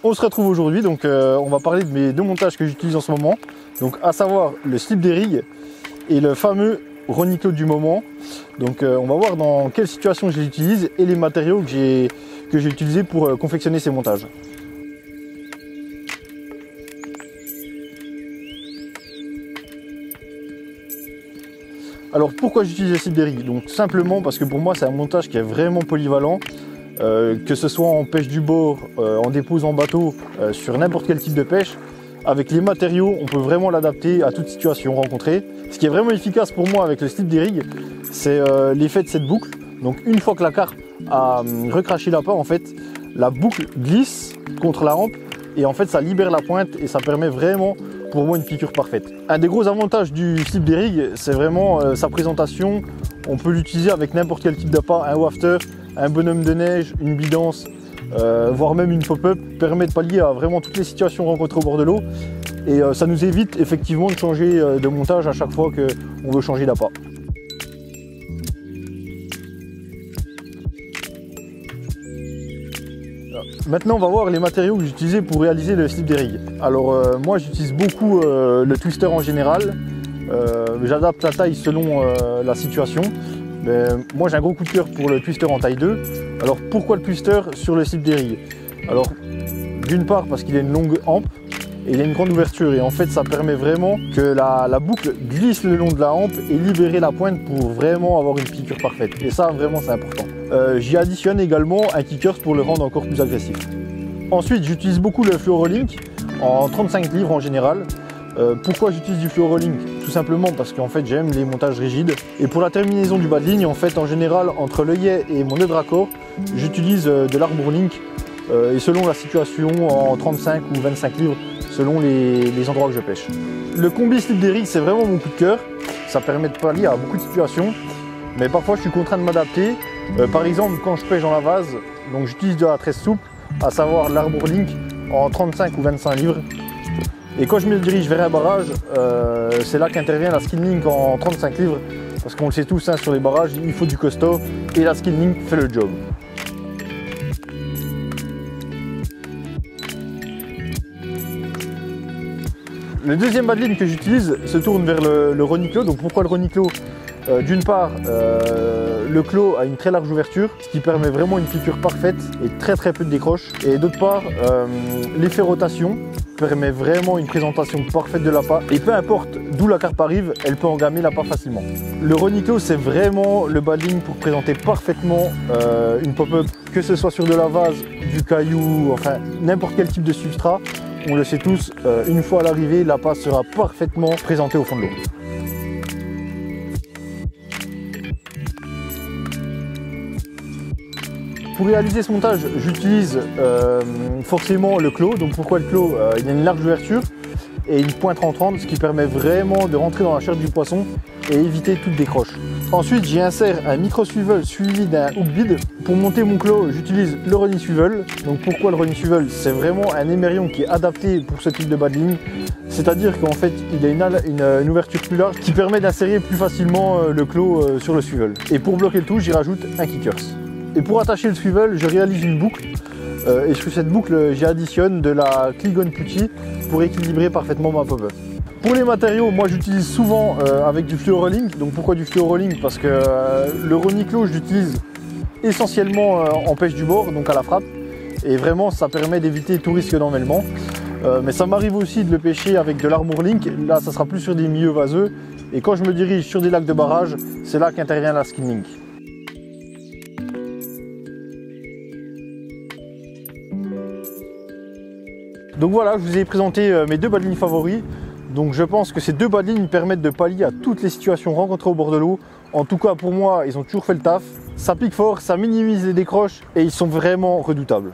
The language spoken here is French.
On se retrouve aujourd'hui, donc on va parler de mes deux montages que j'utilise en ce moment. Donc à savoir le slip des rigs et le fameux Roniclo du moment. Donc on va voir dans quelle situation je l'utilise et les matériaux que j'ai utilisés pour confectionner ces montages. Alors pourquoi j'utilise le slip des rigs? Donc simplement parce que pour moi c'est un montage qui est vraiment polyvalent. Que ce soit en pêche du bord, en dépose en bateau, sur n'importe quel type de pêche, avec les matériaux, on peut vraiment l'adapter à toute situation rencontrée. Ce qui est vraiment efficace pour moi avec le slip des rigs, c'est l'effet de cette boucle. Donc une fois que la carpe a recraché l'appât, en fait, la boucle glisse contre la hampe et en fait ça libère la pointe et ça permet vraiment pour moi une piqûre parfaite. Un des gros avantages du slip des rigs, c'est vraiment sa présentation. On peut l'utiliser avec n'importe quel type d'appât, un wafter, un bonhomme de neige, une bidance, voire même une pop-up, permet de pallier à vraiment toutes les situations rencontrées au bord de l'eau. Et ça nous évite effectivement de changer de montage à chaque fois qu'on veut changer d'appât. Maintenant on va voir les matériaux que j'utilisais pour réaliser le slip des rigs. Alors moi j'utilise beaucoup le twister en général. J'adapte la taille selon la situation. Mais moi j'ai un gros coup de cœur pour le twister en taille 2. Alors pourquoi le twister sur le slip des rigs? Alors d'une part parce qu'il a une longue hampe et il a une grande ouverture et en fait ça permet vraiment que la boucle glisse le long de la hampe et libérer la pointe pour vraiment avoir une piqûre parfaite. Et ça vraiment c'est important. J'y additionne également un kicker pour le rendre encore plus agressif. Ensuite j'utilise beaucoup le Fluorolink en 35 livres en général. Pourquoi j'utilise du Fluorolink? Tout simplement parce qu'en fait j'aime les montages rigides. Et pour la terminaison du bas de ligne, en fait en général entre l'œillet et mon nœud de raccord, j'utilise de l'Arborlink et selon la situation en 35 ou 25 livres selon les endroits que je pêche. Le combi slip des rigs c'est vraiment mon coup de cœur. Ça permet de pallier à beaucoup de situations. Mais parfois je suis contraint de m'adapter. Par exemple quand je pêche dans la vase, donc j'utilise de la tresse souple, à savoir l'Arborlink en 35 ou 25 livres. Et quand je me dirige vers un barrage, c'est là qu'intervient la Skinlink en 35 livres. Parce qu'on le sait tous, hein, sur les barrages, il faut du costaud et la Skinlink fait le job. Le deuxième bas de ligne que j'utilise se tourne vers le Roniclo. Donc pourquoi le Roniclo? D'une part, le clos a une très large ouverture, ce qui permet vraiment une piqûre parfaite et très peu de décroche. Et d'autre part, l'effet rotation permet vraiment une présentation parfaite de l'appât. Et peu importe d'où la carpe arrive, elle peut engamer l'appât facilement. Le Roniclo, c'est vraiment le bas de ligne pour présenter parfaitement une pop-up, que ce soit sur de la vase, du caillou, enfin n'importe quel type de substrat. On le sait tous, une fois à l'arrivée, l'appât sera parfaitement présenté au fond de l'eau. Pour réaliser ce montage, j'utilise forcément le clos. Donc pourquoi le clos? Il a une large ouverture et une pointe rentrante, ce qui permet vraiment de rentrer dans la chair du poisson et éviter toute décroche. Ensuite, j'y insère un micro swivel suivi d'un hook bid. Pour monter mon clos, j'utilise le Roni Swivel. Donc pourquoi le Roni Swivel? C'est vraiment un émerillon qui est adapté pour ce type de bas de ligne. C'est-à-dire qu'en fait, il a une ouverture plus large qui permet d'insérer plus facilement le clos sur le swivel. Et pour bloquer le tout, j'y rajoute un kickers. Et pour attacher le swivel, je réalise une boucle et sur cette boucle, j'y additionne de la Kligon Putty pour équilibrer parfaitement ma pop-up. Pour les matériaux, moi j'utilise souvent avec du Fluorolink. Donc pourquoi du Fluorolink? Parce que le Roniclo, je l'utilise essentiellement en pêche du bord, donc à la frappe. Et vraiment, ça permet d'éviter tout risque d'emmêlement. Mais ça m'arrive aussi de le pêcher avec de l'Arborlink. Là, ça sera plus sur des milieux vaseux. Et quand je me dirige sur des lacs de barrage, c'est là qu'intervient la Skinlink. Donc voilà, je vous ai présenté mes deux bas de ligne favoris. Donc je pense que ces deux bas de ligne permettent de pallier à toutes les situations rencontrées au bord de l'eau. En tout cas pour moi, ils ont toujours fait le taf. Ça pique fort, ça minimise les décroches et ils sont vraiment redoutables.